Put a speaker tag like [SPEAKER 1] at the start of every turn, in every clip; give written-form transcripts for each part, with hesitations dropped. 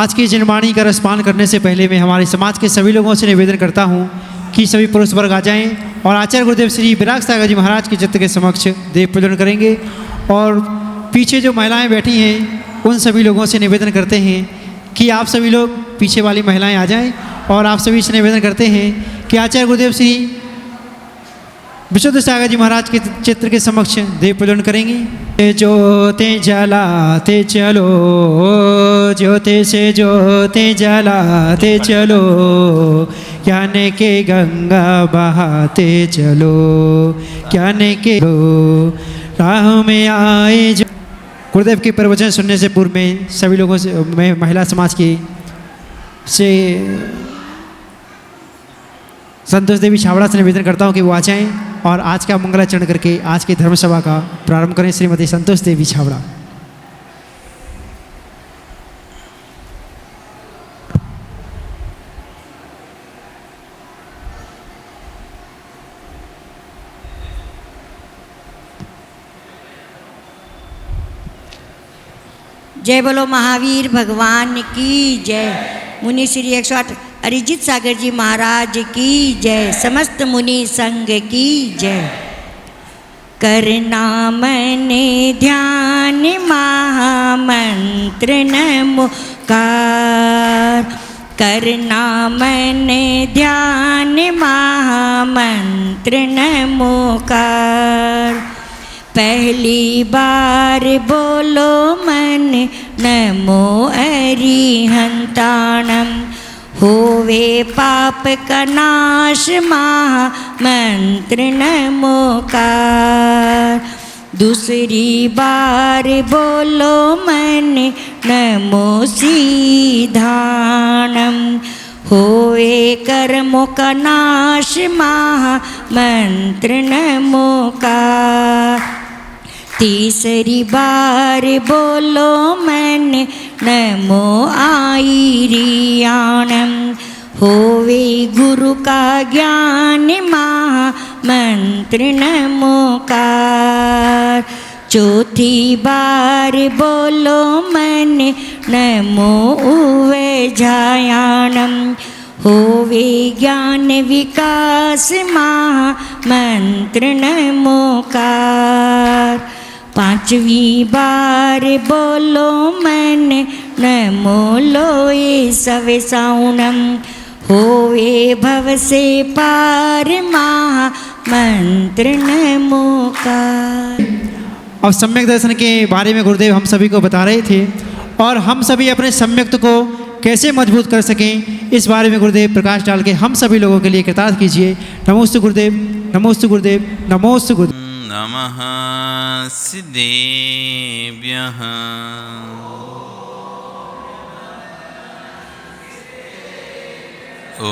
[SPEAKER 1] आज की जनवाणी का रसपान करने से पहले मैं हमारे समाज के सभी लोगों से निवेदन करता हूँ कि सभी पुरुष वर्ग आ जाएं और आचार्य गुरुदेव श्री विराग सागर जी महाराज के चित्र के समक्ष देव पूजन करेंगे। और पीछे जो महिलाएं बैठी हैं उन सभी लोगों से निवेदन करते हैं कि आप सभी लोग पीछे वाली महिलाएं आ जाएं और आप सभी से निवेदन करते हैं कि आचार्य गुरुदेव श्री विशुद्ध सागर जी महाराज के चित्र के समक्ष देव पूजन करेंगे। ज्योति जलाते चलो, ज्योति से ज्योति जलाते चलो, ज्ञान के गंगा बहाते चलो, ज्ञान के राह में आए जो। गुरुदेव के प्रवचन सुनने से पूर्व में सभी लोगों से मैं महिला समाज की से संतोष देवी छावड़ा से निवेदन करता हूँ कि वो आ जाएं और आज का मंगलाचरण करके आज की धर्मसभा का प्रारंभ करें। श्रीमती संतोष देवी छावड़ा।
[SPEAKER 2] जय बोलो महावीर भगवान की जय। मुनि श्री 108 अरिजीत सागर जी महाराज की जय। समस्त मुनि संघ की जय। करना मने ध्यान महामंत्र नमोकार, करना मने ध्यान महामंत्र नमोकार। पहली बार बोलो मन नमो अरिहंताणम, होवे पाप का नाश महामंत्र नमोकार। दूसरी बार बोलो मन नमो सीधाणम, होवे कर्मों का नाश महामंत्र नमोकार। तीसरी बार बोलो मन नमो आईरियाणम, होवे गुरु का ज्ञान महामंत्र नमोकार। चौथी बार बोलो मन नमो उवेझायाणम, होवे ज्ञान विकास महामंत्र नमोकार। पांचवी बार बोलो मन नमो लोए सवेसाउणम, होवे भव से पार महामंत्र नमोकार।
[SPEAKER 1] अब सम्यक दर्शन के बारे में गुरुदेव हम सभी को बता रहे थे और हम सभी अपने सम्यक्त को कैसे मजबूत कर सकें इस बारे में गुरुदेव प्रकाश डाल के हम सभी लोगों के लिए कृतार्थ कीजिए। नमोस्तु गुरुदेव, नमोस्तु गुरुदेव, नमोस्तु गुरुदेव।
[SPEAKER 3] नमः सिद्धेभ्यः ॐ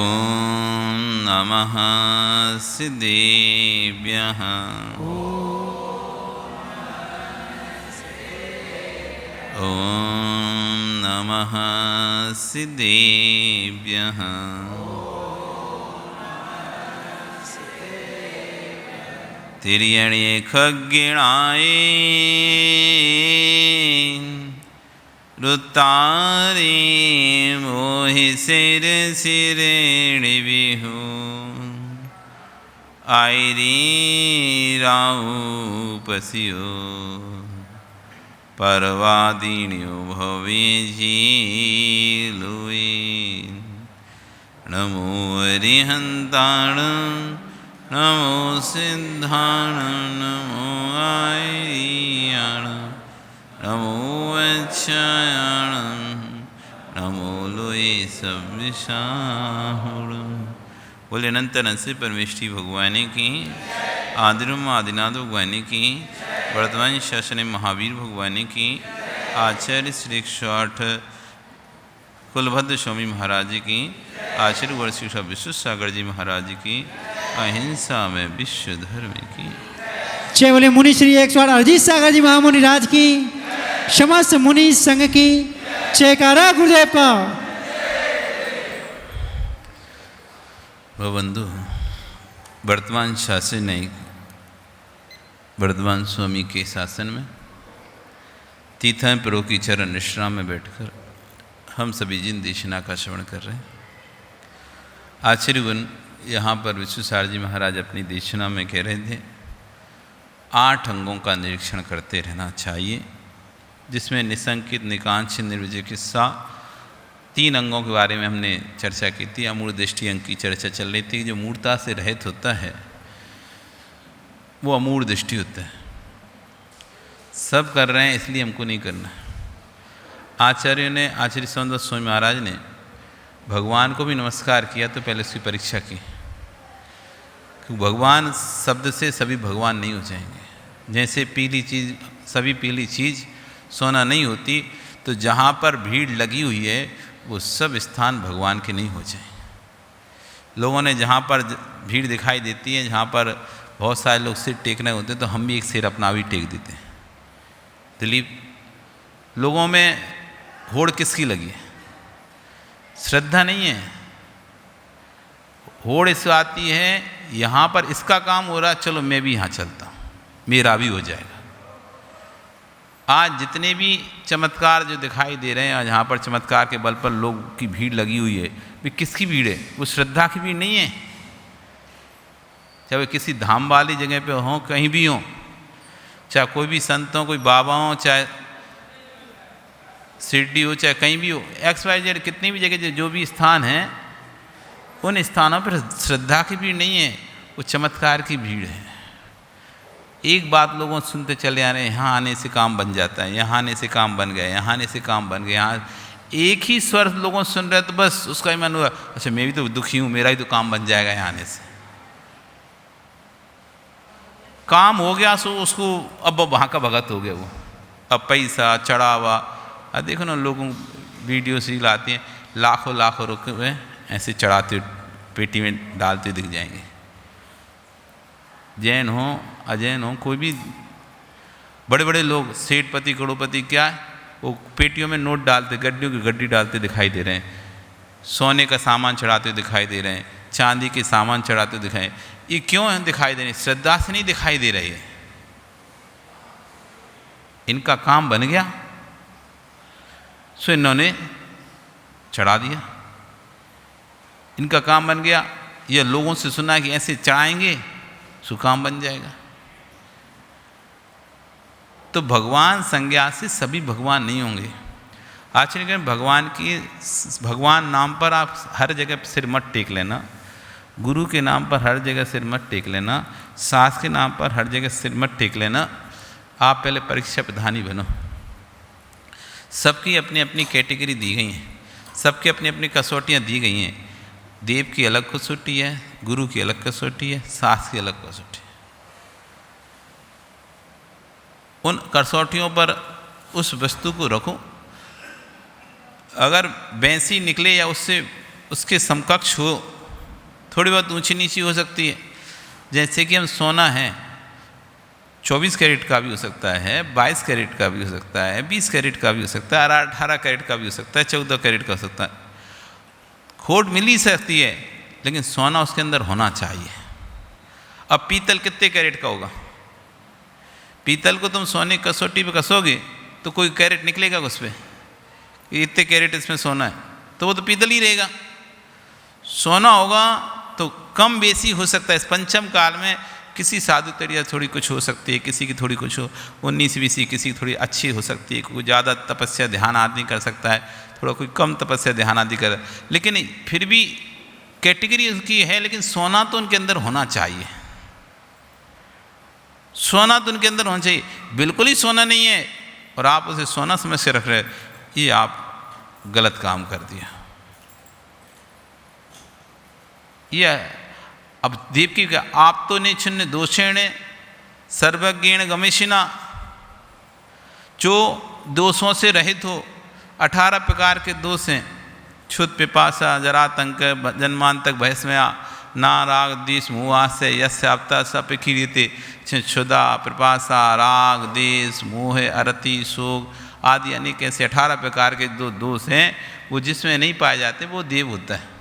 [SPEAKER 3] नमः सिद्धेभ्यः ॐ नमः सिद्धेभ्यः तिर्यणे खग्गिणाय रुतारे मोहि सिर सिरेणि बिहु आयरी राहु पसियो परवादिन्यो भवे झीलुए। नमो अरिहंताण, नमो सिद्धाण, नमो आयरियाण, नमो अच्छायाण, नमो लोए सविशाहुण। बोले अनंत नंसे परमेष्टि भगवान की, आदिरम आदिनाथ भगवान की, वर्तमान शासन महावीर भगवान की, आचार्य श्री 108 कुलभद्र स्वामी महाराज की, आचार्य गुरु श्री विश्व सागर जी महाराज की, अहिंसा में विश्व धर्म की।
[SPEAKER 1] जय बोले मुनि श्री 108 अरिजीत सागर जी महामुनि राज की, समस्त मुनि संघ की जयकारा गुरुदेव का।
[SPEAKER 3] वह बंधु वर्तमान शासन नहीं, वर्धमान स्वामी के शासन में तीर्थां प्रभु की चरण निश्राम में बैठकर हम सभी जिन देशना का श्रवण कर रहे हैं, आचार्यगुण यहाँ पर विश्वसार जी महाराज अपनी देशना में कह रहे थे 8 अंगों का निरीक्षण करते रहना चाहिए, जिसमें निसंकित, निकांक्ष, निर्विजय किस्सा 3 अंगों के बारे में हमने चर्चा की थी। अमूढ़ दृष्टि अंग की चर्चा चल रही थी। जो मूर्ता से रहित होता है वो अमूढ़ दृष्टि होता है। सब कर रहे हैं इसलिए हमको नहीं करना। आचार्य ने, आचार्य सौंदर्य स्वामी महाराज ने भगवान को भी नमस्कार किया तो पहले उसकी परीक्षा की, क्योंकि भगवान शब्द से सभी भगवान नहीं हो जाएंगे। जैसे पीली चीज़, सभी पीली चीज़ सोना नहीं होती, तो जहाँ पर भीड़ लगी हुई है वो सब स्थान भगवान के नहीं हो जाए। लोगों ने जहाँ पर भीड़ दिखाई देती है, जहाँ पर बहुत सारे लोग सिर टेकने होते हैं, तो हम भी एक सिर अपना भी टेक देते हैं। दिलीप, लोगों में होड़ किसकी लगी है? श्रद्धा नहीं है। होड़ इससे आती है यहाँ पर इसका काम हो रहा, चलो मैं भी यहाँ चलता हूँ, मेरा भी हो जाएगा। आज जितने भी चमत्कार जो दिखाई दे रहे हैं, जहाँ पर चमत्कार के बल पर लोग की भीड़ लगी हुई है, वे किसकी भीड़ है? वो श्रद्धा की भीड़ नहीं है। चाहे वे किसी धाम वाली जगह पे हों, कहीं भी हों, चाहे कोई भी संत हो, कोई बाबा हो, चाहे शिरडी हो, चाहे कहीं भी हो, XYZ कितनी भी जगह जो भी स्थान हैं, उन स्थानों पर श्रद्धा की भीड़ नहीं है, वो चमत्कार की भीड़ है। एक बात लोगों सुनते चले आ रहे हैं, यहाँ आने से काम बन जाता है, यहाँ आने से काम बन गया, यहाँ आने से काम बन गया। यहाँ एक ही स्वर लोगों सुन रहे, तो बस उसका ही मन हुआ, अच्छा मैं भी तो दुखी हूँ, मेरा ही तो काम बन जाएगा यहाँ आने से। काम हो गया सो उसको अब वहाँ का भगत हो गया वो, अब पैसा चढ़ावा। अब देखो ना, लोगों वीडियो रील आती हैं, लाखों लाखों रुपए ऐसे चढ़ाते पेटी में डालते दिख जाएंगे। जैन हो, अजैन हो, कोई भी बड़े बड़े लोग, सेठपति, करोड़पति, क्या है, वो पेटियों में नोट डालते, गड्डियों की गड्डी डालते दिखाई दे रहे हैं। सोने का सामान चढ़ाते दिखाई दे रहे हैं, चांदी के सामान चढ़ाते दिखाई। ये क्यों दिखाई दे रहे? श्रद्धा से नहीं दिखाई दे रही है। इनका काम बन गया सो इन्होंने चढ़ा दिया। इनका काम बन गया, यह लोगों से सुना कि ऐसे चढ़ाएंगे सो काम बन जाएगा। तो भगवान संज्ञा से सभी भगवान नहीं होंगे। आचार्य भगवान नाम पर आप हर जगह सिर मत टेक लेना, गुरु के नाम पर हर जगह सिर मत टेक लेना, सास के नाम पर हर जगह सिर मत टेक लेना। आप पहले परीक्षा प्रधानी बनो। सबकी अपनी अपनी कैटेगरी दी गई हैं, सबकी अपनी अपनी कसौटियाँ दी गई हैं। देव की अलग कसौटी है, गुरु की अलग कसौटी है, सास की अलग कसौटी है। उन कसौटियों पर उस वस्तु को रखो। अगर भैंसी निकले या उससे उसके समकक्ष हो, थोड़ी बहुत ऊंची नीची हो सकती है। जैसे कि हम सोना है 24 कैरेट का भी हो सकता है, 22 कैरेट का भी हो सकता है, 20 कैरेट का भी हो सकता है, 18 कैरेट का भी हो सकता है, 14 कैरेट का हो सकता है। खोट मिल ही सकती है, लेकिन सोना उसके अंदर होना चाहिए। अब पीतल कितने कैरेट का होगा? पीतल को तुम सोने की कसौटी पे कसोगे तो कोई कैरेट निकलेगा उस पर? इतने कैरेट इसमें सोना है, तो वो तो पीतल ही रहेगा। सोना होगा तो कम बेसी हो सकता है। इस पंचम काल में किसी साधु तरिया थोड़ी कुछ हो सकती है, किसी की थोड़ी कुछ हो, 19-20, किसी की थोड़ी अच्छी हो सकती है। कोई ज़्यादा तपस्या ध्यान आदि कर सकता है, थोड़ा कोई कम तपस्या ध्यान आदि कर, लेकिन फिर भी कैटेगरी उसकी है। लेकिन सोना तो उनके अंदर होना चाहिए, सोना तो उनके अंदर होना चाहिए। बिल्कुल ही सोना नहीं है और आप उसे सोना समझ के रख रहे, ये आप गलत काम कर दिया। यह अब देव की क्या, आप तो निच्छिन्न दोषेण सर्वज्ञेण गमेशिना, जो दोषों से रहित हो। 18 प्रकार के दोष हैं, क्षुद, पिपासा, जरातंक, जन्मांतक, भयस्मया, ना राग द्वेष मोहास्य यस्याप्ता सपिखीयते। क्षुदा, पिपासा, राग, द्वेष, मोह, अरति, शोक आदि अनेक ऐसे 18 प्रकार के जो दोष हैं, वो जिसमें नहीं पाए जाते वो देव होता है,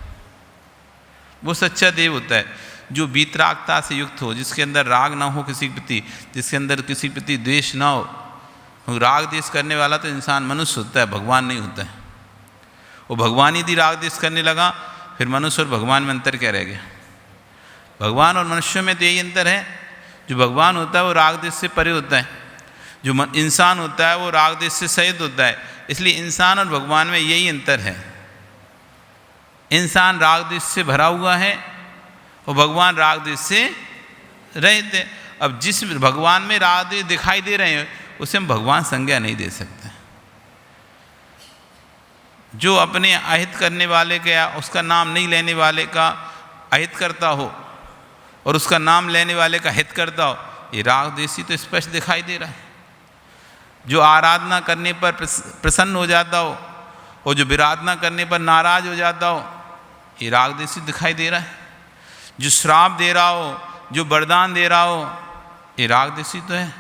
[SPEAKER 3] वो सच्चा देव होता है। जो वीतरागता से युक्त हो, जिसके अंदर राग ना हो किसी प्रति, जिसके अंदर किसी प्रति द्वेष ना हो। राग द्वेष करने वाला तो इंसान मनुष्य होता है, भगवान नहीं होता है। वो भगवान यदि राग द्वेष करने लगा, फिर मनुष्य और भगवान में अंतर क्या रह गया? भगवान और मनुष्य में तो यही अंतर है, जो भगवान होता है वो राग द्वेष से परे होता है, जो इंसान होता है वो राग द्वेष से सहित होता है। इसलिए इंसान और भगवान में यही अंतर है। इंसान राग द्वेष से भरा हुआ है और भगवान राग द्वेष से रहित है। अब जिस भगवान में राग द्वेष दिखाई दे रहे हैं उसे हम भगवान संज्ञा नहीं दे सकते। जो अपने अहित करने वाले का, उसका नाम नहीं लेने वाले का अहित करता हो और उसका नाम लेने वाले का हित करता हो, ये राग द्वेषी तो स्पष्ट दिखाई दे रहा है। जो आराधना करने पर प्रसन्न हो जाता हो और जो विराधना करने पर नाराज हो जाता हो, ये राग द्वेषी दिखाई दे रहा है। जो श्राप दे रहा हो, जो वरदान दे रहा हो, ये राग द्वेषी तो है।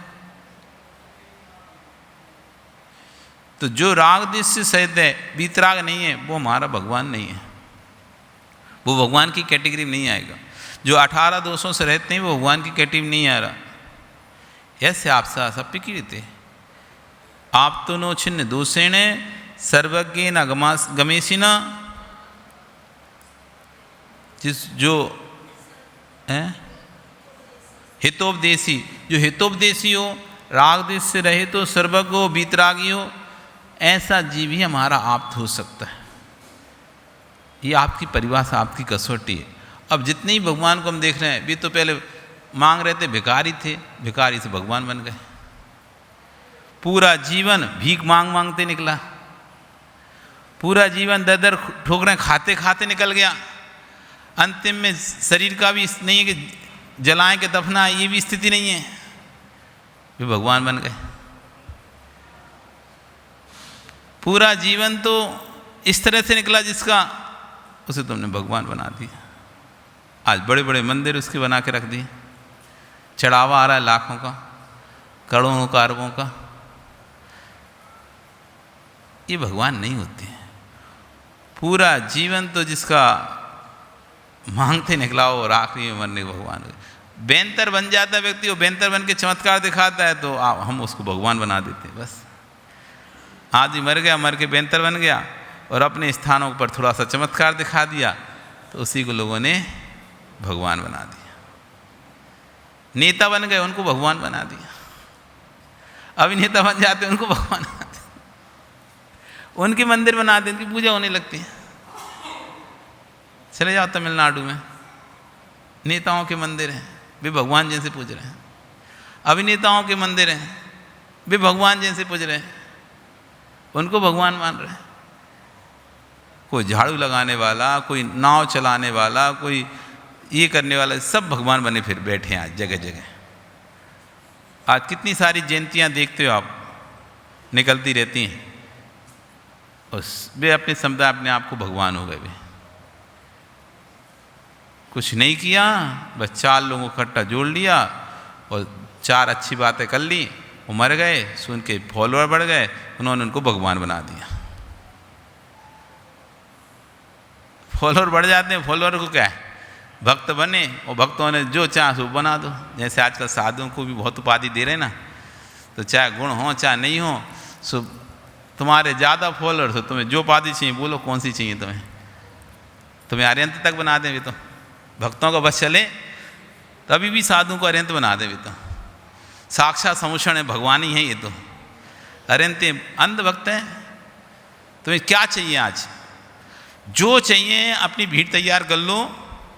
[SPEAKER 3] तो जो राग द्वेष से सहित है, वीतराग नहीं है, वो हमारा भगवान नहीं है, वो भगवान की कैटेगरी में नहीं आएगा। जो 18 दोषों से रहते हैं वो भगवान की कैटेगरी में नहीं आ रहा। ऐसे आप सब पीड़ित आप तो नो छिन्न दोषेण सर्वज्ञ न गमेशिना। जिस जो है हितोपदेशी, जो हितोपदेशी हो, राग द्वेष से रहित हो, सर्वज्ञ हो, वीतरागी हो, ऐसा जीव ही हमारा आप्त हो सकता है। ये आपकी परिभाषा, आपकी कसौटी है। अब जितने ही भगवान को हम देख रहे हैं, वे तो पहले मांग रहे थे, भिखारी थे, भिखारी से भगवान बन गए। पूरा जीवन भीख मांगते निकला, पूरा जीवन दर दर ठोकरें खाते खाते निकल गया। अंतिम में शरीर का भी नहीं है कि जलाएं के दफना, ये भी स्थिति नहीं है, वे भगवान बन गए। पूरा जीवन तो इस तरह से निकला जिसका, उसे तुमने भगवान बना दिया। आज बड़े बड़े मंदिर उसके बना के रख दिए, चढ़ावा आ रहा है लाखों का, करोड़ों का, अरबों का। ये भगवान नहीं होते हैं। पूरा जीवन तो जिसका मांगते निकला हो और आखिरी में मरने भगवान। बेंतर बन जाता व्यक्ति, वो बेंतर बन के चमत्कार दिखाता है तो हम उसको भगवान बना देते हैं। बस आदमी मर गया, मर के बेंतर बन गया और अपने स्थानों पर थोड़ा सा चमत्कार दिखा दिया तो उसी को लोगों ने भगवान बना दिया। नेता बन गए, उनको भगवान बना दिया। अभिनेता बन जाते उनको भगवान बना दिया। उनके मंदिर बनाते, उनकी पूजा होने लगती है। चले जाओ तमिलनाडु में, नेताओं के मंदिर हैं, वे भगवान जैसे पूज रहे हैं। अभिनेताओं के मंदिर हैं, वे भगवान जैसे पूज रहे हैं, उनको भगवान मान रहे हैं। कोई झाड़ू लगाने वाला, कोई नाव चलाने वाला, कोई ये करने वाला, सब भगवान बने फिर बैठे हैं आज जगह जगह। आज कितनी सारी जयंतियाँ देखते हो आप, निकलती रहती हैं, उस वे अपने समुदाय अपने आप को भगवान हो गए। वे कुछ नहीं किया, बस 4 लोगों को इकट्ठा जोड़ लिया और 4 अच्छी बातें कर ली, वो मर गए, सुन के फॉलोअर बढ़ गए, उन्होंने उनको भगवान बना दिया। फॉलोअर बढ़ जाते हैं, फॉलोअर को क्या है, भक्त बने और भक्तों ने जो चाहे सो बना दो। जैसे आजकल साधुओं को भी बहुत उपाधि दे रहे हैं ना, तो चाहे गुण हो चाहे नहीं हो, सो तुम्हारे ज़्यादा फॉलोअर्स हो, तुम्हें जो उपाधि चाहिए बोलो, कौन सी चाहिए तुम्हें अरिहंत तक बना दें। भी तो भक्तों का बस चले तभी भी साधु को अरिहंत बना दे। भी तो साक्षात समुषण है, भगवान ही है ये तो। अरिहंत अंध भक्त हैं। तुम्हें क्या चाहिए आज, जो चाहिए अपनी भीड़ तैयार कर लो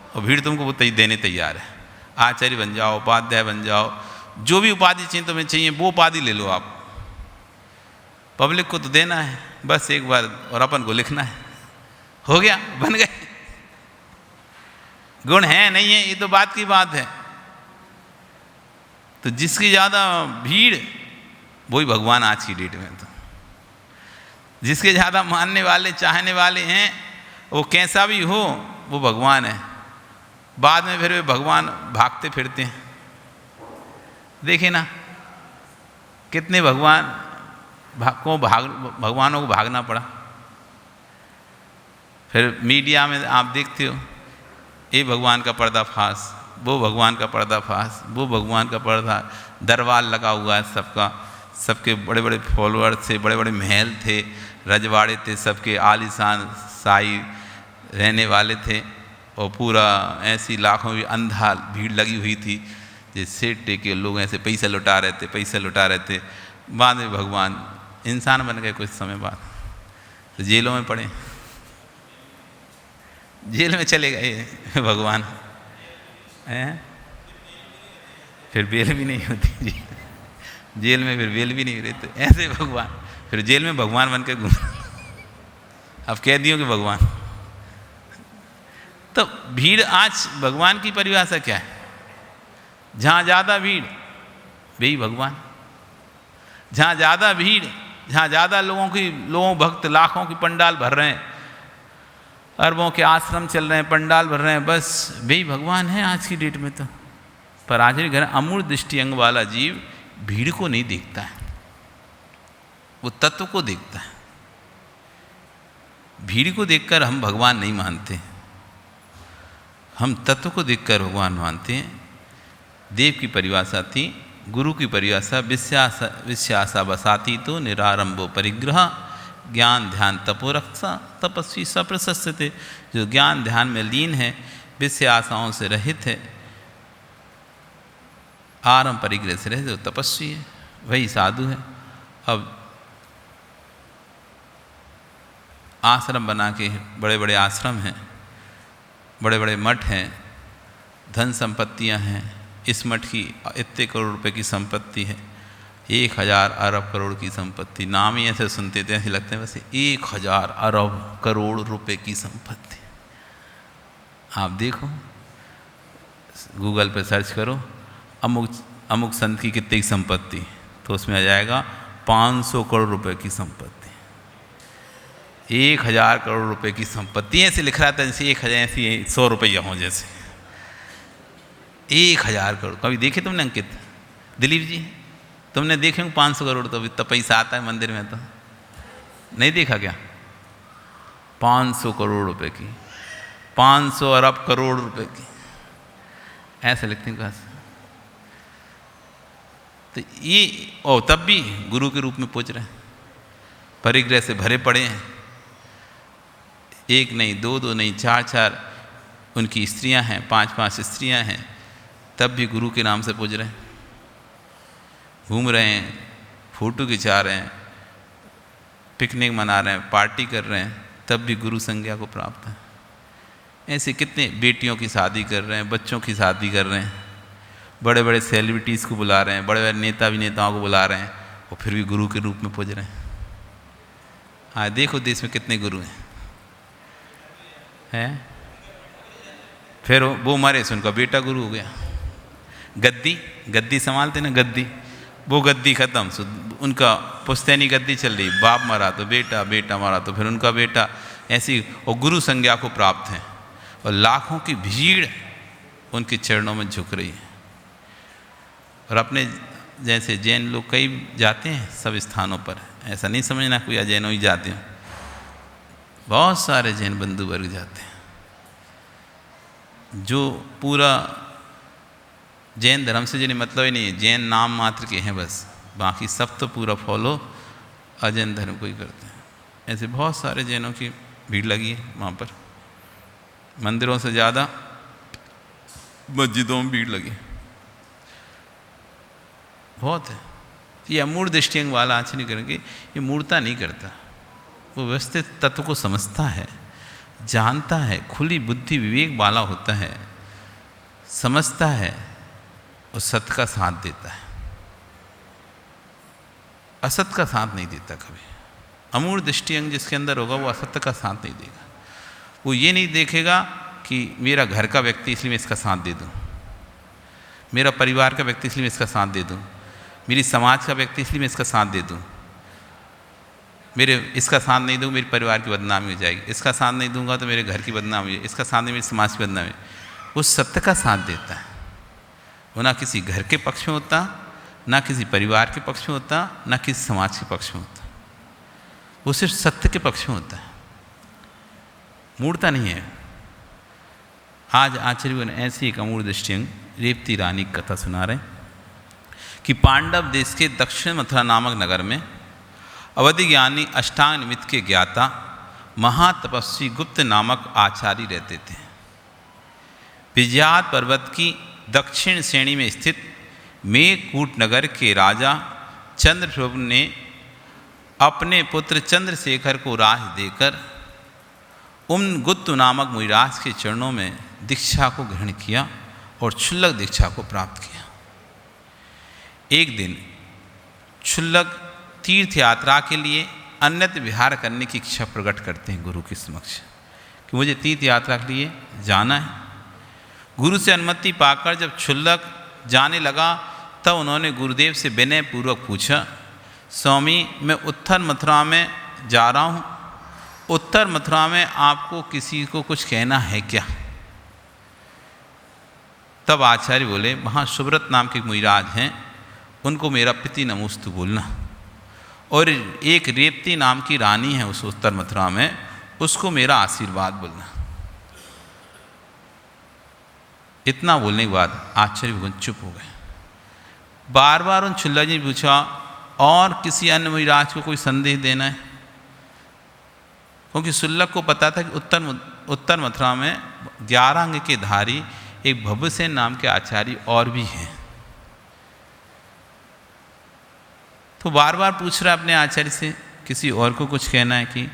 [SPEAKER 3] और भीड़ तुमको वो देने तैयार है। आचार्य बन जाओ, उपाध्याय बन जाओ, जो भी उपाधि चाहिए तुम्हें चाहिए वो उपाधि ले लो आप। पब्लिक को तो देना है बस एक बार, और अपन को लिखना है, हो गया, बन गए। गुण है नहीं है ये तो बात की बात है। तो जिसकी ज़्यादा भीड़ वही भगवान आज की डेट में। तो जिसके ज़्यादा मानने वाले चाहने वाले हैं, वो कैसा भी हो वो भगवान है। बाद में फिर वे भगवान भागते फिरते हैं। देखिए ना कितने भगवानों को भागना पड़ा। फिर मीडिया में आप देखते हो, ये भगवान का पर्दाफाश, वो भगवान का पर्दाफाश, वो भगवान का पर्दा, दरबार लगा हुआ है सबका, सबके बड़े बड़े फॉलोअर थे, बड़े बड़े महल थे, रजवाड़े थे, सबके आलीशान शाही रहने वाले थे, और पूरा ऐसी लाखों की अंधा भीड़ लगी हुई थी, जैसे टेके लोग ऐसे पैसा लुटा रहे थे। बाद में भगवान इंसान बन गए कुछ समय बाद, तो जेलों में पड़े, जेल में चले गए भगवान हैं। फिर बेल भी नहीं होती जी, जेल में फिर बेल भी नहीं रहते, ऐसे भगवान फिर जेल में भगवान बन के घूम। अब कैदियों के भगवान। तो भीड़ आज भगवान की परिभाषा क्या है? जहाँ ज़्यादा भीड़ वही भगवान, जहाँ ज़्यादा भीड़, जहाँ ज़्यादा लोगों भक्त लाखों की पंडाल भर रहे हैं, अरबों के आश्रम चल रहे हैं, पंडाल भर रहे हैं, बस वही भगवान है आज की डेट में। तो पर आज घर अमूर्त दृष्टि अंग वाला जीव भीड़ को नहीं देखता है, वो तत्व को देखता है। भीड़ को देखकर हम भगवान नहीं मानते, हम तत्व को देखकर भगवान मानते हैं। देव की परिभाषा थी, गुरु की परिभाषा विश्वासा बसाती तो निरारंभो परिग्रह, ज्ञान ध्यान तपोरक्षा तपस्वी सप्रशस्यते। जो ज्ञान ध्यान में लीन है, विश्वासाओं से रहित है, आरंभ परिग्रह से रहित, जो तपस्वी है वही साधु है। अब आश्रम बना के, बड़े बड़े आश्रम हैं, बड़े बड़े मठ हैं, धन संपत्तियां हैं। इस मठ की इतने करोड़ रुपए की संपत्ति है, 1000 अरब करोड़ की संपत्ति। नाम ही ऐसे सुनते थे ऐसे लगते हैं वैसे 1000 अरब करोड़ रुपए की संपत्ति। आप देखो, गूगल पे सर्च करो अमुक संत की कितनी संपत्ति, तो उसमें आ जाएगा 500 करोड़ रुपए की संपत्ति। 1000 करोड़ रुपए की संपत्ति ऐसे लिख रहा था जैसे 1000 ऐसी 100 रुपया हो जैसे। 1000 करोड़ कभी देखे तुमने अंकित? दिलीप जी तुमने देखे हो 500 करोड़? तो इतना पैसा आता है मंदिर में, तो नहीं देखा क्या? 500 करोड़ रुपए की, 500 अरब करोड़ रुपए की, ऐसे लिखते हैं कहाँ से? तो ये, और तब भी गुरु के रूप में पूछ रहे हैं, परिग्रह से भरे पड़े हैं। एक नहीं, दो नहीं, 4 उनकी स्त्रियां हैं, 5 स्त्रियां हैं, तब भी गुरु के नाम से पूज रहे हैं, घूम रहे हैं, फोटो खिंचा रहे हैं, पिकनिक मना रहे हैं, पार्टी कर रहे हैं, तब भी गुरु संज्ञा को प्राप्त है। ऐसे कितने बेटियों की शादी कर रहे हैं, बच्चों की शादी कर रहे हैं, बड़े बड़े सेलिब्रिटीज़ को बुला रहे हैं, बड़े बड़े नेताओं को बुला रहे हैं, और फिर भी गुरु के रूप में पूज रहे हैं। हाँ देखो देश में कितने गुरु हैं। फिर वो मरे से उनका बेटा गुरु हो गया। गद्दी संभालते ना, गद्दी, वो गद्दी खत्म, उनका पुश्तैनी गद्दी चल रही, बाप मरा तो बेटा, बेटा मरा तो फिर उनका बेटा, ऐसी और गुरु संज्ञा को प्राप्त हैं। और लाखों की भीड़ उनके चरणों में झुक रही है। और अपने जैसे जैन लोग कई जाते हैं सब स्थानों पर, ऐसा नहीं समझना कोई अजैनों ही जाते हैं, बहुत सारे जैन बंधु वर्ग जाते हैं जो पूरा जैन धर्म से जिन्हें मतलब ही नहीं है, जैन नाम मात्र के हैं बस, बाकी सब तो पूरा फॉलो अजैन धर्म को ही करते हैं। ऐसे बहुत सारे जैनों की भीड़ लगी है वहाँ पर, मंदिरों से ज़्यादा मस्जिदों में भीड़ लगी बहुत है। ये अमूर्त दृष्टिअंग वाला आचरण करेंगे, ये मूर्ता नहीं करता, वो व्यवस्थित तत्व को समझता है, जानता है, खुली बुद्धि विवेक वाला होता है, समझता है और सत्य का साथ देता है, असत का साथ नहीं देता कभी। अमूर्त दृष्टिअंग जिसके अंदर होगा वो असत्य का साथ नहीं देगा। वो ये नहीं देखेगा कि मेरा घर का व्यक्ति इसलिए मैं इसका साथ दे दूँ, मेरा परिवार का व्यक्ति इसलिए मैं इसका साथ दे दूँ, मेरी समाज का व्यक्ति इसलिए मैं इसका साथ दे दूँ, मेरे इसका साथ नहीं दूँ मेरे परिवार की बदनामी हो जाएगी, इसका साथ नहीं दूंगा तो मेरे घर की बदनामी है, इसका साथ नहीं मेरी समाज की बदनामी। वो सत्य का साथ देता है, वो ना किसी घर के पक्ष में होता, ना किसी परिवार के पक्ष में होता, ना किसी समाज के पक्ष में होता, वो सिर्फ सत्य के पक्ष में होता है, मूर्ता नहीं है। आज आचार्य ने ऐसी एक अमूर्त दृष्टिअंग रेवती रानी की कथा सुना रहे कि पांडव देश के दक्षिण मथुरा नामक नगर में अवधि ज्ञानी अष्टांग निमित्त के ज्ञाता महातपस्वी गुप्त नामक आचार्य रहते थे। विजयात पर्वत की दक्षिण श्रेणी में स्थित मेघकूट नगर के राजा चंद्रप्रभ ने अपने पुत्र चंद्रशेखर को राज देकर उन गुप्त नामक मुनिराज के चरणों में दीक्षा को ग्रहण किया और क्षुल्लक दीक्षा को प्राप्त किया। एक दिन क्षुल्लक तीर्थ यात्रा के लिए अन्यत्र विहार करने की इच्छा प्रकट करते हैं गुरु के समक्ष कि मुझे तीर्थ यात्रा के लिए जाना है। गुरु से अनुमति पाकर जब क्षुल्लक जाने लगा तब उन्होंने गुरुदेव से विनय पूर्वक पूछा, स्वामी मैं उत्तर मथुरा में जा रहा हूँ, उत्तर मथुरा में आपको किसी को कुछ कहना है क्या? तब आचार्य बोले, वहाँ सुब्रत नाम के मुनिराज हैं, उनको मेरा पिति नमोस्तु बोलना, और एक रेवती नाम की रानी है उस उत्तर मथुरा में, उसको मेरा आशीर्वाद बोलना। इतना बोलने के बाद आचार्य भगवान चुप हो गए। बार बार उन क्षुल्लक जी ने पूछा, और किसी अन्य मुनिराज को कोई संदेश देना है? क्योंकि क्षुल्लक को पता था कि उत्तर मथुरा में 11 अंग के धारी एक भवसेन नाम के आचार्य और भी हैं। तो बार बार पूछ रहा अपने आचार्य से, किसी और को कुछ कहना है कि?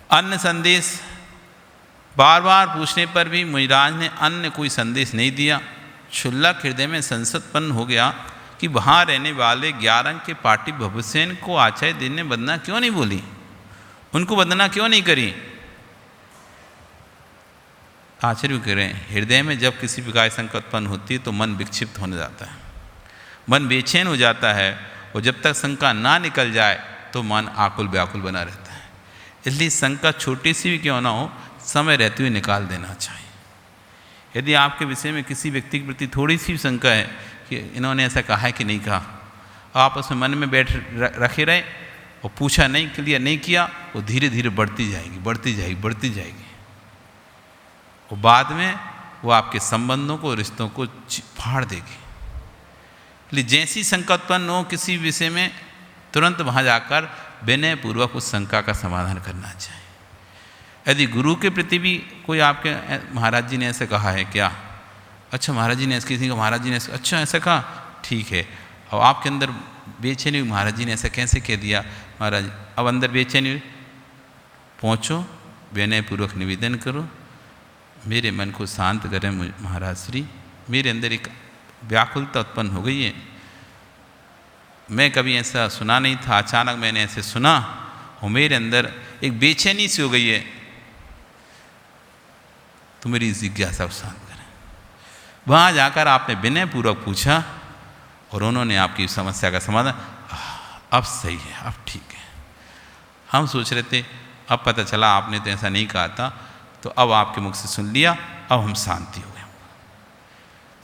[SPEAKER 3] अन्य संदेश बार बार पूछने पर भी मुनिराज ने अन्य कोई संदेश नहीं दिया। क्षुल्लक हृदय में संसदपन्न हो गया कि वहाँ रहने वाले 11 अंग के पाटी भवसेन को आचार्य देव ने वंदना क्यों नहीं बोली, उनको वंदना क्यों नहीं करी? आचार्य कह रहे हैं, हृदय में जब किसी प्रकार की संकट उत्पन्न होती है तो मन विक्षिप्त होने जाता है, मन बेचैन हो जाता है, और जब तक शंका ना निकल जाए तो मन आकुल व्याकुल बना रहता है। इसलिए शंका छोटी सी भी क्यों ना हो, समय रहते हुए निकाल देना चाहिए। यदि आपके विषय में किसी व्यक्ति के प्रति थोड़ी सी शंका है कि इन्होंने ऐसा कहा है कि नहीं कहा, आप उसमें मन में बैठ रखे रहे और पूछा नहीं, क्लियर नहीं किया, वो धीरे धीरे बढ़ती जाएगी, बढ़ती जाएगी, बढ़ती जाएगी, और बाद में वो आपके संबंधों को, रिश्तों को फाड़ देगी। इसलिए जैसी शंका उत्पन्न हो किसी विषय में, तुरंत वहाँ जाकर विनय पूर्वक उस शंका का समाधान करना चाहिए। यदि गुरु के प्रति भी कोई आपके महाराज जी ने ऐसे कहा है क्या? अच्छा महाराज जी ने ऐसे, किसी को महाराज जी ने ऐसे, अच्छा ऐसा कहा, ठीक है। और आपके अंदर बेचैनी हुई, महाराज जी ने ऐसा कैसे कह दिया महाराज, अब अंदर बेचैनी, पहुँचो, विनय पूर्वक निवेदन करो, मेरे मन को शांत करें महाराज श्री, मेरे अंदर एक व्याकुलता उत्पन्न हो गई है, मैं कभी ऐसा सुना नहीं था, अचानक मैंने ऐसे सुना और मेरे अंदर एक बेचैनी सी हो गई है, तो मेरी जिज्ञासा को शांत करें। वहाँ जाकर आपने विनय पूर्वक पूछा और उन्होंने आपकी समस्या का समाधान, अब सही है, अब ठीक है। हम सोच रहे थे, अब पता चला आपने तो ऐसा नहीं कहा था, तो अब आपके मुख से सुन लिया, अब हम शांति हो गए।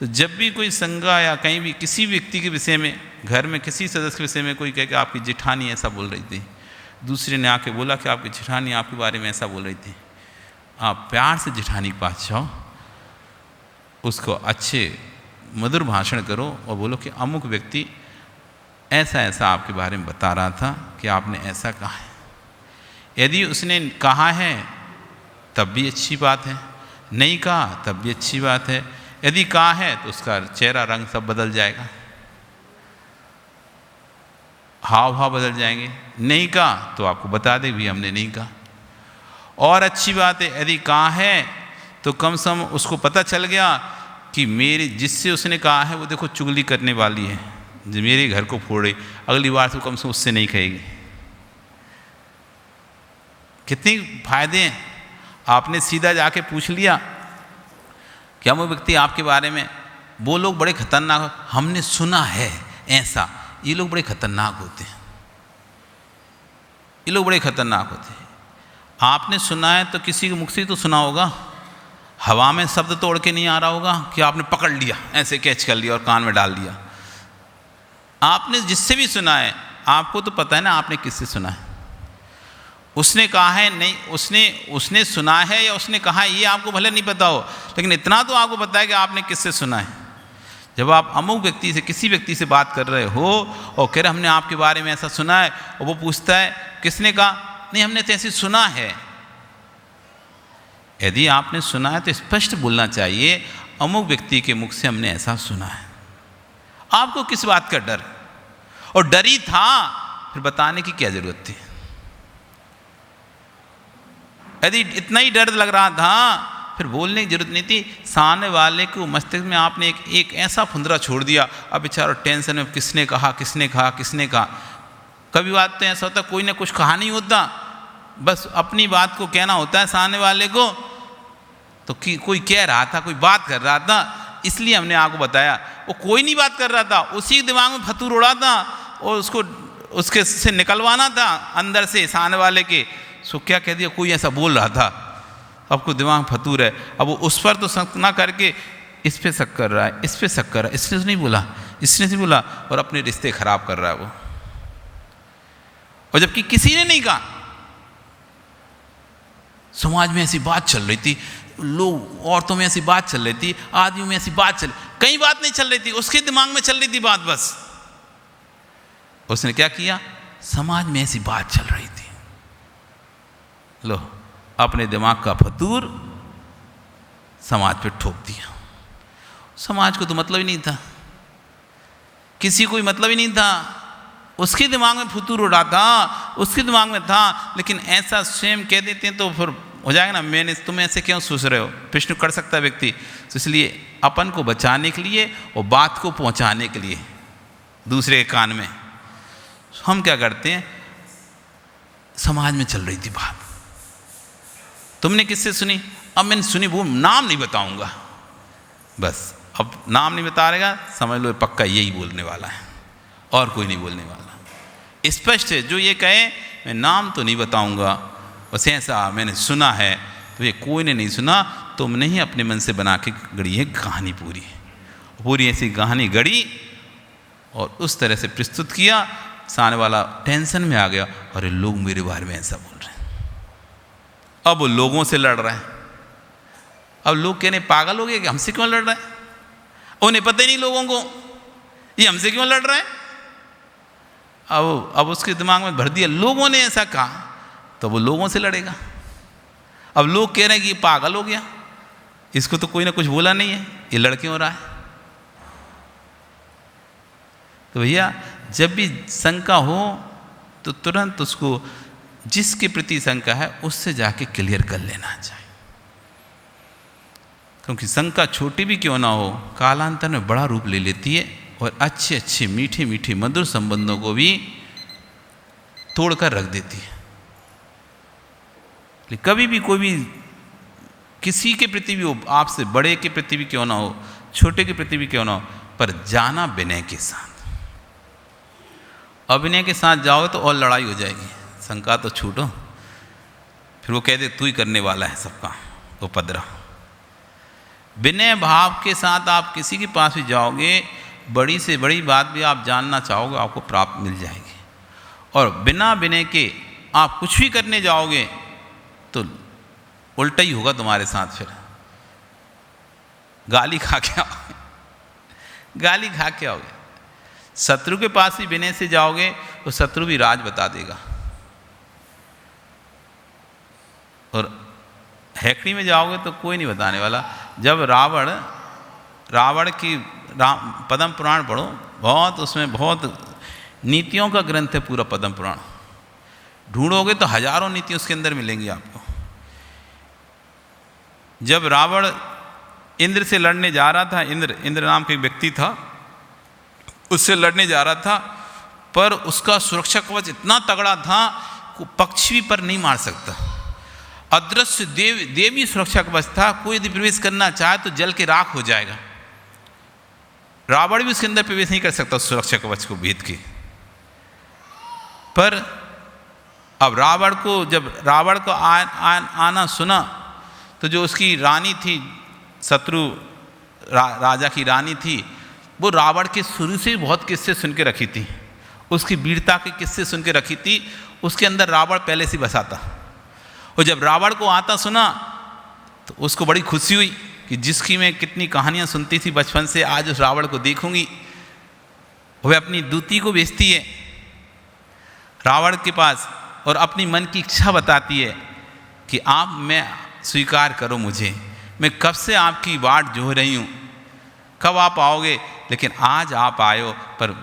[SPEAKER 3] तो जब भी कोई शंका या कहीं भी किसी व्यक्ति के विषय में, घर में किसी सदस्य के विषय में कोई कहे कि आपकी जेठानी ऐसा बोल रही थी, दूसरे ने आके बोला कि आपकी जेठानी आपके बारे में ऐसा बोल रही थी, आप प्यार से जेठानी के पास जाओ, उसको अच्छे मधुर भाषण करो और बोलो कि अमुक व्यक्ति ऐसा ऐसा आपके बारे में बता रहा था कि आपने ऐसा कहा है। यदि उसने कहा है तब भी अच्छी बात है, नहीं कहा तब भी अच्छी बात है। यदि कहा है तो उसका चेहरा रंग सब बदल जाएगा, हाव भाव बदल जाएंगे, नहीं कहा तो आपको बता दे भी हमने नहीं कहा। और अच्छी बात है, यदि कहा है तो कम से कम उसको पता चल गया कि मेरी जिससे उसने कहा है वो देखो चुगली करने वाली है, जो मेरे घर को फोड़ रही, अगली बार से कम से कम उससे नहीं कहेगी। कितने फायदे हैं। आपने सीधा जाके पूछ लिया क्या वो व्यक्ति आपके बारे में, वो लोग बड़े खतरनाक, हमने सुना है ऐसा, ये लोग बड़े खतरनाक होते हैं, ये लोग बड़े खतरनाक होते हैं। आपने सुना है तो किसी के मुख से तो सुना होगा, हवा में शब्द तोड़ के नहीं आ रहा होगा कि आपने पकड़ लिया, ऐसे कैच कर लिया और कान में डाल दिया। आपने जिससे भी सुना है, आपको तो पता है ना आपने किससे सुना है। उसने कहा है नहीं, उसने सुना है या उसने कहा है, ये आपको भले नहीं पता हो, लेकिन इतना तो आपको पता है कि आपने किससे सुना है। जब आप अमुक व्यक्ति से, किसी व्यक्ति से बात कर रहे हो और कह रहे हमने आपके बारे में ऐसा सुना है, और वो पूछता है किसने कहा, नहीं हमने तो ऐसे सुना है। यदि आपने सुना है तो स्पष्ट बोलना चाहिए, अमुक व्यक्ति के मुख से हमने ऐसा सुना है। आपको किस बात का डर? और डर ही था, फिर बताने की क्या जरूरत थी? यदि इतना ही डर लग रहा था फिर बोलने की जरूरत नहीं थी। सामने वाले को मस्तिष्क में आपने एक ऐसा फुंदरा छोड़ दिया, अब बेचारा टेंशन में किसने कहा किसने कहा किसने कहा। कभी बात तो ऐसा होता कोई ने कुछ कहा नहीं होता, बस अपनी बात को कहना होता है सामने वाले को। तो कोई कह रहा था, कोई बात कर रहा था, इसलिए हमने आपको बताया। वो कोई नहीं बात कर रहा था, उसी दिमाग में फतूर उड़ा था और उसको उसके से निकलवाना था अंदर से सामने वाले के। सो क्या कह दिया, कोई ऐसा बोल रहा था, अब कोई दिमाग फतूर है, अब वो उस पर तो शक ना करके इस पे शक कर रहा है, इस पे शक कर रहा है, इसने नहीं बोला, इसने से बोला, और अपने रिश्ते खराब कर रहा है वो। और जबकि किसी ने नहीं कहा। समाज में ऐसी बात चल रही थी, लोग औरतों में ऐसी बात चल रही थी, आदमियों में ऐसी बात चल, कई बात नहीं चल रही थी, उसके दिमाग में चल रही थी बात। बस उसने क्या किया, समाज में ऐसी बात चल रही थी, लो अपने दिमाग का फतूर समाज पे ठोक दिया। समाज को तो मतलब ही नहीं था, किसी को मतलब ही नहीं था, उसके दिमाग में फतूर उड़ा था, उसके दिमाग में था। लेकिन ऐसा स्वयं कह देते हैं तो फिर हो जाएगा ना, मैंने तुम ऐसे क्यों सोच रहे हो, प्रश्न कर सकता है व्यक्ति। तो इसलिए अपन को बचाने के लिए और बात को पहुंचाने के लिए दूसरे के कान में हम क्या करते हैं, समाज में चल रही थी बात, तुमने किससे सुनी, अब मैंने सुनी, वो नाम नहीं बताऊंगा, बस अब नाम नहीं बता रहेगा, समझ लो पक्का यही बोलने वाला है और कोई नहीं बोलने वाला। स्पष्ट है, जो ये कहे मैं नाम तो नहीं बताऊंगा, बस ऐसा मैंने सुना है, तो ये कोई ने नहीं सुना, तुमने ही अपने मन से बना के गढ़ी है कहानी। पूरी ऐसी कहानी गढ़ी और उस तरह से प्रस्तुत किया, सामने वाला टेंशन में आ गया, अरे लोग मेरे बारे में ऐसा बोल रहे हैं। अब वो लोगों से लड़ रहे हैं। अब लोग कहने पागल हो गए कि हमसे क्यों लड़ रहे हैं, उन्हें पता ही नहीं लोगों को ये हमसे क्यों लड़ रहे हैं। अब उसके दिमाग में भर दिया, लोगों ने ऐसा कहा तो वो लोगों से लड़ेगा। अब लोग कह रहे हैं कि ये पागल हो गया, इसको तो कोई ना कुछ बोला नहीं है, ये लड़ क्यों रहा है। तो भैया जब भी शंका हो तो तुरंत उसको, जिसके प्रति शंका है उससे जाके क्लियर कर लेना चाहिए, क्योंकि शंका छोटी भी क्यों ना हो कालांतर में बड़ा रूप ले लेती है और अच्छे अच्छे मीठे मीठे मधुर संबंधों को भी तोड़कर रख देती है। कभी भी कोई भी किसी के प्रति भी हो, आपसे बड़े के प्रति भी क्यों ना हो, छोटे के प्रति भी क्यों ना हो, पर जाना विनय के साथ। अभिनय के साथ जाओगे तो और लड़ाई हो जाएगी, शंका तो छूटो, फिर वो कहते तू ही करने वाला है सबका उपद्रव। विनय भाव के साथ आप किसी के पास भी जाओगे, बड़ी से बड़ी बात भी आप जानना चाहोगे आपको प्राप्त मिल जाएगी। और बिना विनय के आप कुछ भी करने जाओगे तो उल्टा ही होगा तुम्हारे साथ, फिर गाली खा के आओगे, गाली खा के आओगे। शत्रु के पास भी विनय से जाओगे तो शत्रु भी राज बता देगा, और हैकड़ी में जाओगे तो कोई नहीं बताने वाला। जब रावण की पद्म पुराण पढ़ो, बहुत उसमें बहुत नीतियों का ग्रंथ है पूरा पद्म पुराण, ढूंढोगे तो हजारों नीति उसके अंदर मिलेंगी आपको। जब रावण इंद्र से लड़ने जा रहा था, इंद्र नाम का एक व्यक्ति था, उससे लड़ने जा रहा था, पर उसका सुरक्षा कवच इतना तगड़ा था पक्षी पर नहीं मार सकता। अदृश्य देवी सुरक्षा कवच था, कोई यदि प्रवेश करना चाहे तो जल के राख हो जाएगा। रावण भी उसके अंदर प्रवेश नहीं कर सकता सुरक्षा कवच को भेद के। पर अब जब रावण को आना सुना तो जो उसकी रानी थी, शत्रु राजा की रानी थी, वो रावण के शुरू से बहुत किस्से सुन के रखी थी, उसकी वीरता के किस्से सुन के रखी थी, उसके अंदर रावण पहले से बसा था। और जब रावण को आता सुना तो उसको बड़ी खुशी हुई कि जिसकी मैं कितनी कहानियाँ सुनती थी बचपन से, आज उस रावण को देखूंगी। वह अपनी दूती को भेजती है रावण के पास और अपनी मन की इच्छा बताती है कि आप मैं स्वीकार करो मुझे, मैं कब से आपकी बाट जोह रही हूँ, कब आप आओगे, लेकिन आज आप आयो, पर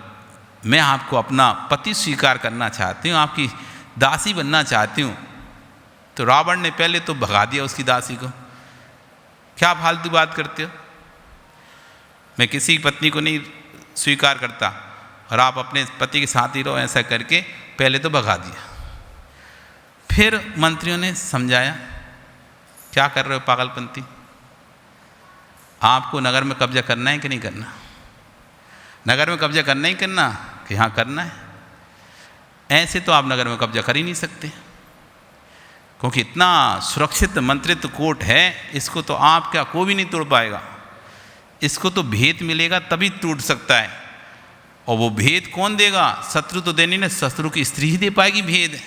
[SPEAKER 3] मैं आपको अपना पति स्वीकार करना चाहती हूँ, आपकी दासी बनना चाहती हूँ। तो रावण ने पहले तो भगा दिया उसकी दासी को, क्या फालतू बात करते हो, मैं किसी पत्नी को नहीं स्वीकार करता और आप अपने पति के साथ ही रहो, ऐसा करके पहले तो भगा दिया। फिर मंत्रियों ने समझाया, क्या कर रहे हो पागलपंती, आपको नगर में कब्जा करना है कि नहीं करना, नगर में कब्जा करना ही करना कि हाँ करना है। ऐसे तो आप नगर में कब्जा कर ही नहीं सकते, क्योंकि इतना सुरक्षित मंत्रित्व कोट है, इसको तो आप क्या कोई भी नहीं तोड़ पाएगा, इसको तो भेद मिलेगा तभी टूट सकता है। और वो भेद कौन देगा, शत्रु तो देने ने, शत्रु की स्त्री ही दे पाएगी भेद।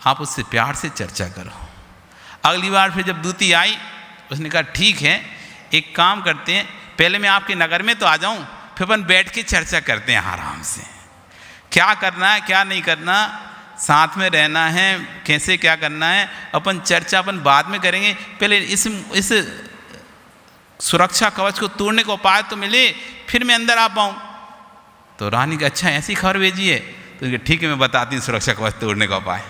[SPEAKER 3] आप उससे प्यार से चर्चा करो। अगली बार फिर जब दूती आई, उसने कहा ठीक है, एक काम करते हैं, पहले मैं आपके नगर में तो आ जाऊं, फिर अपन बैठ के चर्चा करते हैं आराम से, क्या करना है क्या नहीं करना, साथ में रहना है, कैसे क्या करना है, अपन चर्चा अपन बाद में करेंगे, पहले इस सुरक्षा कवच को तोड़ने का उपाय तो मिले, फिर मैं अंदर आ पाऊँ। तो रानी का अच्छा ऐसी खबर भेजी है, तो ठीक है मैं बताती हूँ सुरक्षा कवच तोड़ने का उपाय।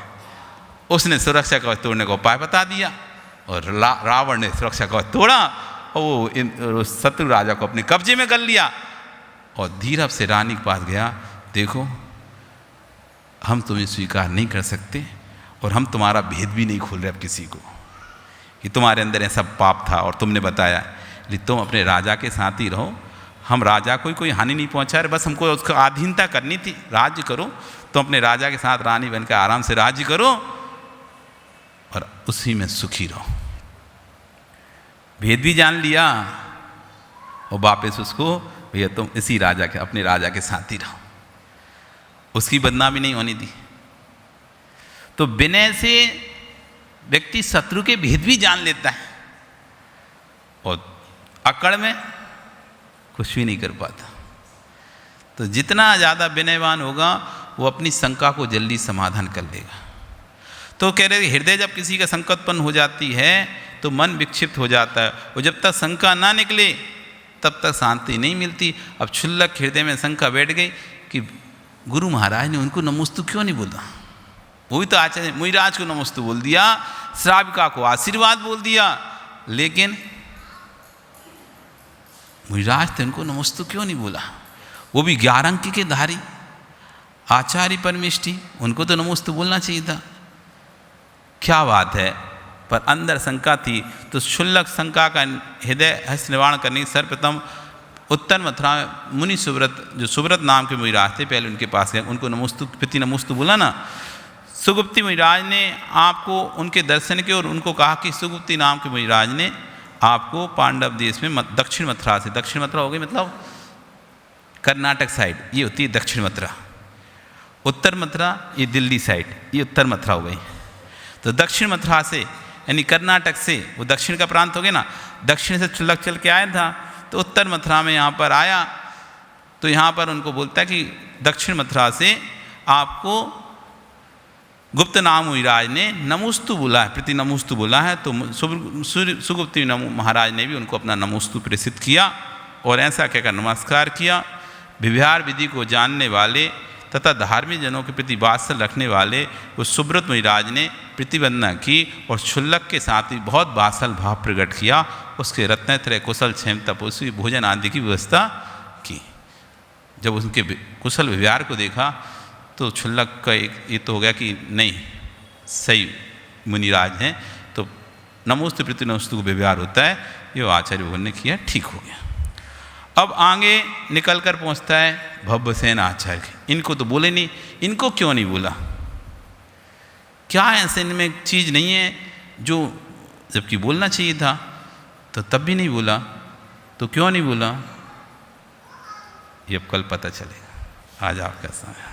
[SPEAKER 3] उसने सुरक्षा कवच तोड़ने का उपाय बता दिया और रावण ने सुरक्षा कवच तोड़ा और वो शत्रु राजा को अपने कब्जे में कर लिया और धीरज से रानी के पास गया, देखो हम तुम्हें स्वीकार नहीं कर सकते और हम तुम्हारा भेद भी नहीं खोल रहे अब किसी को, कि तुम्हारे अंदर ऐसा पाप था और तुमने बताया, लेकिन तुम अपने राजा के साथ ही रहो, हम राजा को कोई हानि नहीं पहुंचा रहे, बस हमको उसका अधीनता करनी थी, राज्य करो, तुम अपने राजा के साथ रानी बनकर आराम से राज्य करो और उसी में सुखी रहो। भेद भी जान लिया और वापस उसको, भैया तुम इसी राजा के अपने राजा के साथ ही रहो, उसकी बदनामी नहीं होने दी। तो विनय से व्यक्ति शत्रु के भेद भी जान लेता है और अकड़ में कुछ भी नहीं कर पाता। तो जितना ज़्यादा विनयवान होगा वो अपनी शंका को जल्दी समाधान कर लेगा। तो कह रहे हृदय जब किसी का संकट उत्पन्न हो जाती है तो मन विक्षिप्त हो जाता है, और जब तक शंका ना निकले तब तक शांति नहीं मिलती। अब क्षुल्लक हृदय में शंका बैठ गई कि गुरु महाराज ने उनको नमोस्तु क्यों नहीं बोला, वो भी तो आचार्य मुनिराज को नमोस्तु बोल दिया, श्राविका को आशीर्वाद बोल दिया, लेकिन मुनिराज तो इनको नमोस्तु क्यों नहीं बोला, वो भी 11 अंक के धारी आचार्य परमेष्टि, उनको तो नमोस्तु बोलना चाहिए था। क्या बात है, पर अंदर शंका थी। तो क्षुल्लक शंका का हृदय हस्त निवारण करने सर्वप्रथम उत्तर मथुरा में मुनि सुव्रत, जो सुव्रत नाम के मुनिराज थे, पहले उनके पास गए, उनको नमोस्तु प्रति नमोस्तु बोला ना। सुगुप्ति मुनिराज ने आपको उनके दर्शन किए और उनको कहा कि सुगुप्ति नाम के मुनिराज ने आपको पांडव देश में दक्षिण मथुरा से, दक्षिण मथुरा हो गई मतलब कर्नाटक साइड, ये होती है दक्षिण मथुरा, उत्तर मथुरा ये दिल्ली साइड, ये उत्तर मथुरा हो गई। तो दक्षिण मथुरा से यानी कर्नाटक से, वो दक्षिण का प्रांत हो गया ना, दक्षिण से क्षुल्लक चल के आया था, तो उत्तर मथुरा में यहाँ पर आया। तो यहाँ पर उनको बोलता है कि दक्षिण मथुरा से आपको गुप्त नाम मुनिराज ने नमोस्तु बोला है, प्रति नमोस्तु बोला है। तो सुगुप्ति महाराज ने भी उनको अपना नमोस्तु प्रेषित किया और ऐसा कहकर नमस्कार किया। विहार विधि को जानने वाले तथा धार्मिक जनों के प्रति वात्सल्य रखने वाले उस सुब्रत मुनिराज ने प्रतिवंदना की और क्षुल्लक के साथ ही बहुत वात्सल्य भाव प्रकट किया, उसके रत्नत्रय कुशल क्षेम तपस्वी भोजन आदि की व्यवस्था की। जब उनके कुशल व्यवहार को देखा तो क्षुल्लक का एक ये तो हो गया कि नहीं सही मुनिराज हैं, तो नमोस्तु प्रति नमोस्तु को व्यवहार होता है, ये आचार्य भगवान ने किया, ठीक हो गया। अब आगे निकल कर पहुँचता है भव्यसेन आचार्य, इनको तो बोले नहीं, इनको क्यों नहीं बोला, क्या ऐसे इनमें चीज़ नहीं है जो जबकि बोलना चाहिए था, तो तब भी नहीं बोला, तो क्यों नहीं बोला, ये अब कल पता चलेगा। आज आपका समय,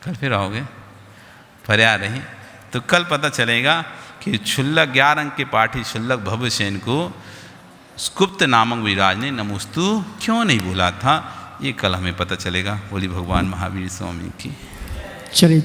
[SPEAKER 3] कल फिर आओगे, पर्याय रही तो कल पता चलेगा कि क्षुल्लक 11 अंक के पाठी क्षुल्लक भवसेन को गुप्त नामक विराज ने नमोस्तु क्यों नहीं बोला था, ये कल हमें पता चलेगा। बोली भगवान महावीर स्वामी की।
[SPEAKER 1] चलिए।